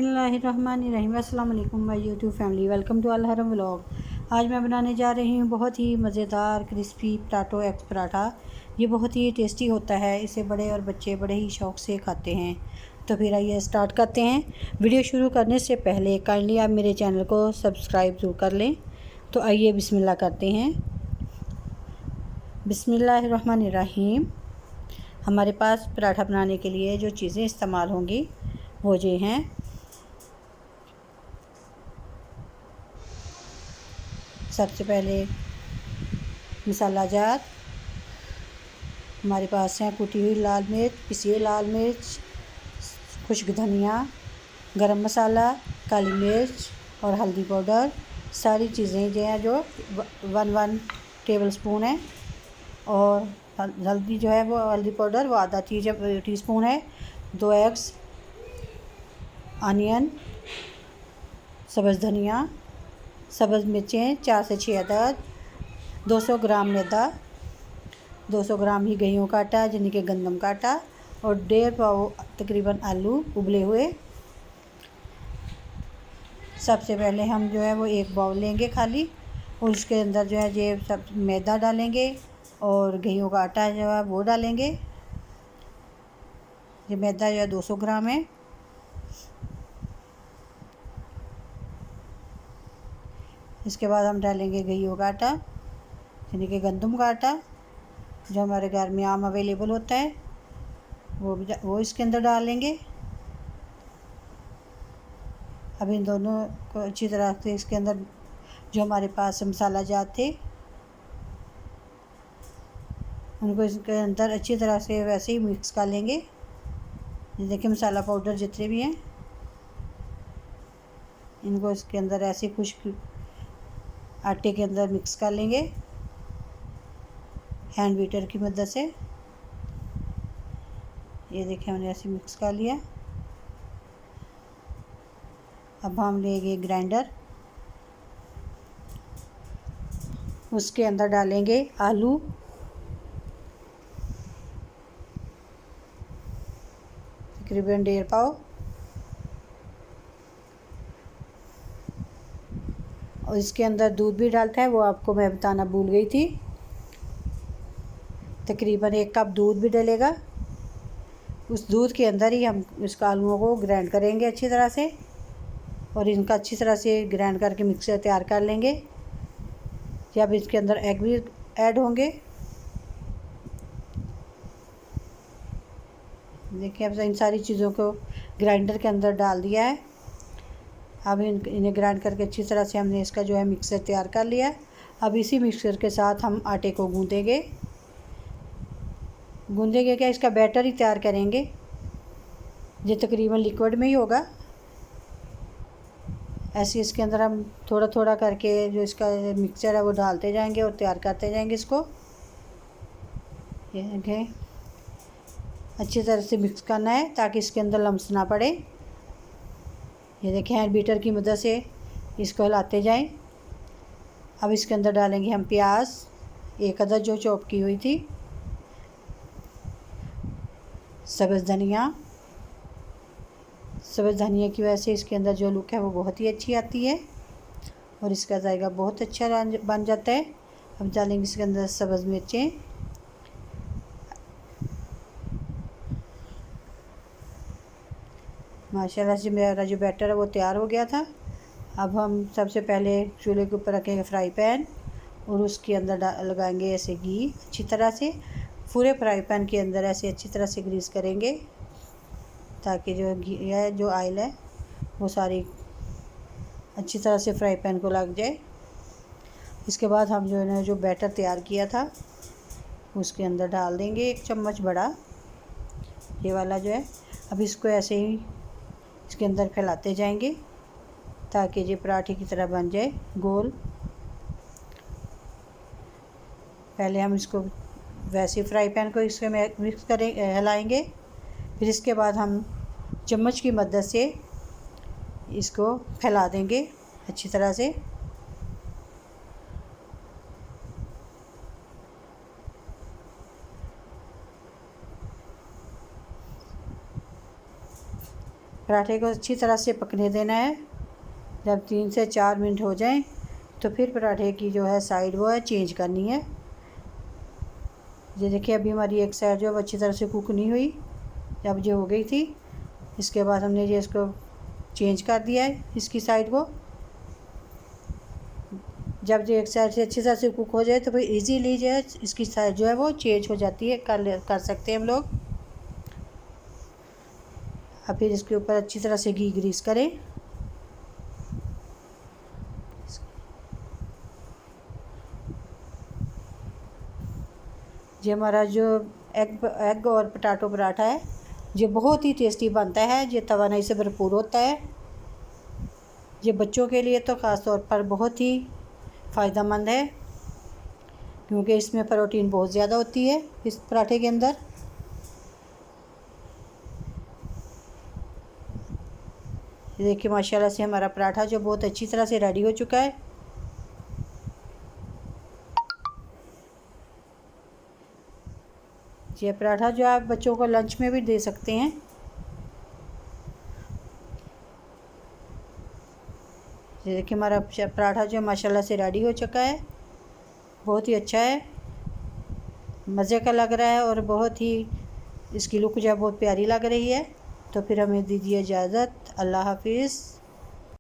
बिस्मिल्लाहिर्रहमानिर्रहीम। अस्सलाम वालेकुम my YouTube family, welcome to Al Haram vlog. आज मैं बनाने जा रही हूँ बहुत ही मज़ेदार क्रिस्पी पटाटो एग पराठा। ये बहुत ही टेस्टी होता है, इसे बड़े और बच्चे बड़े ही शौक़ से खाते हैं। तो फिर आइए स्टार्ट करते हैं। वीडियो शुरू करने से पहले काइंडली आप मेरे चैनल को सब्सक्राइब ज़रूर कर लें। तो आइए बिस्मिल्लाह करते हैं। बिस्मिल्लाहिर्रहमानिर्रहीम। हमारे पास पराठा बनाने के लिए जो चीज़ें इस्तेमाल होंगी वो ये हैं। सबसे पहले मसाला जात हमारे पास हैं, कुटी हुई लाल मिर्च, पिसी हुई लाल मिर्च, खुश्क धनिया, गरम मसाला, काली मिर्च और हल्दी पाउडर। सारी चीज़ें जो हैं जो 1 टेबल स्पून है। और हल्दी जो है वो हल्दी पाउडर वो आधा टी स्पून है। 2 एग्स, अनियन, सब्ज़ धनिया, सब्ज़ मिर्चें 4 से 6 अदद, 200 ग्राम मैदा, 200 ग्राम ही गेहूं का आटा यानी कि गंदम का आटा, और 1.5 पाव तकरीबन आलू उबले हुए। सबसे पहले हम जो है वो एक बाउल लेंगे खाली, और उसके अंदर जो है ये सब मैदा डालेंगे और गेहूं का आटा जो है वो डालेंगे। ये मैदा जो है 200 ग्राम है। इसके बाद हम डालेंगे गेहूं का आटा यानी कि गंदम का आटा, जो हमारे घर में आम अवेलेबल होता है वो इसके अंदर डालेंगे। अब इन दोनों को अच्छी तरह से इसके अंदर जो हमारे पास मसाला जात थे उनको इसके अंदर अच्छी तरह से वैसे ही मिक्स कर लेंगे। ये देखिए मसाला पाउडर जितने भी हैं इनको इसके अंदर ऐसे खुश्क आटे के अंदर मिक्स कर लेंगे हैंड बीटर की मदद से। ये देखिए हमने ऐसे मिक्स कर लिया। अब हम लेंगे ग्राइंडर, उसके अंदर डालेंगे आलू, तकरीबन 1.5 पाव, और इसके अंदर दूध भी डालता है, वो आपको मैं बताना भूल गई थी। तकरीबन 1 कप दूध भी डलेगा। उस दूध के अंदर ही हम इसका आलूओं को ग्राइंड करेंगे अच्छी तरह से, और इनका अच्छी तरह से ग्राइंड करके मिक्सर तैयार कर लेंगे। जब इसके अंदर एग भी ऐड होंगे। देखिए अब इन सारी चीज़ों को ग्राइंडर के अंदर डाल दिया है। अब इन्हें ग्राइंड करके अच्छी तरह से हमने इसका जो है मिक्सर तैयार कर लिया। अब इसी मिक्सर के साथ हम आटे को गूँधेंगे क्या, इसका बैटर ही तैयार करेंगे। ये तकरीबन लिक्विड में ही होगा। ऐसे इसके अंदर हम थोड़ा थोड़ा करके जो इसका मिक्सचर है वो डालते जाएंगे और तैयार करते जाएंगे इसको। ये देखें अच्छी तरह से मिक्स करना है ताकि इसके अंदर लम्स ना पड़े। ये देखें हैंड बीटर की मदद से इसको हिलाते जाएं। अब इसके अंदर डालेंगे हम प्याज 1 अदद जो चॉप की हुई थी, सब्ज़ धनिया की वजह से इसके अंदर जो लुक है वो बहुत ही अच्छी आती है और इसका जायका बहुत अच्छा बन जाता है। अब डालेंगे इसके अंदर सब्ज़ मिर्चें, माशाल्लाह से मेरा जो बैटर है वो तैयार हो गया था। अब हम सबसे पहले चूल्हे के ऊपर रखेंगे फ्राई पैन और उसके अंदर लगाएंगे ऐसे घी अच्छी तरह से। पूरे फ्राई पैन के अंदर ऐसे अच्छी तरह से ग्रीस करेंगे ताकि जो घी है जो ऑयल है वो सारी अच्छी तरह से फ्राई पैन को लग जाए। इसके बाद हम जो है ना जो बैटर तैयार किया था उसके अंदर डाल देंगे 1 चम्मच बड़ा, ये वाला जो है। अब इसको ऐसे ही इसके अंदर फैलाते जाएंगे ताकि ये पराठे की तरह बन जाए गोल। पहले हम इसको वैसे फ्राई पैन को इसके में मिक्स हिलाएंगे, फिर इसके बाद हम चम्मच की मदद से इसको फैला देंगे अच्छी तरह से। पराठे को अच्छी तरह से पकने देना है। जब 3 से 4 मिनट हो जाएं तो फिर पराठे की जो है साइड वो है चेंज करनी है। ये देखिए अभी हमारी एक साइड जो है अच्छी तरह से कुक नहीं हुई, जब जो हो गई थी इसके बाद हमने ये इसको चेंज कर दिया है इसकी साइड को। जब जो एक साइड से अच्छी तरह से कुक हो जाए तो फिर इजीली जो है इसकी साइड जो है वो चेंज हो जाती है, कर सकते हैं हम लोग। अब फिर इसके ऊपर अच्छी तरह से घी ग्रीस करें। ये हमारा जो एग और पटाटो पराठा है ये बहुत ही टेस्टी बनता है। ये तवानाई से भरपूर होता है। ये बच्चों के लिए तो ख़ास तौर पर बहुत ही फ़ायदेमंद है क्योंकि इसमें प्रोटीन बहुत ज़्यादा होती है इस पराठे के अंदर। ये देखिए माशाल्लाह से हमारा पराठा जो बहुत अच्छी तरह से रेडी हो चुका है। ये पराठा जो आप बच्चों को लंच में भी दे सकते हैं। ये देखिए हमारा पराठा जो माशाल्लाह से रेडी हो चुका है, बहुत ही अच्छा है, मज़े का लग रहा है और बहुत ही इसकी लुक जो है बहुत प्यारी लग रही है। तो फिर हमें दीजिए इजाज़त। अल्लाह हाफिज़।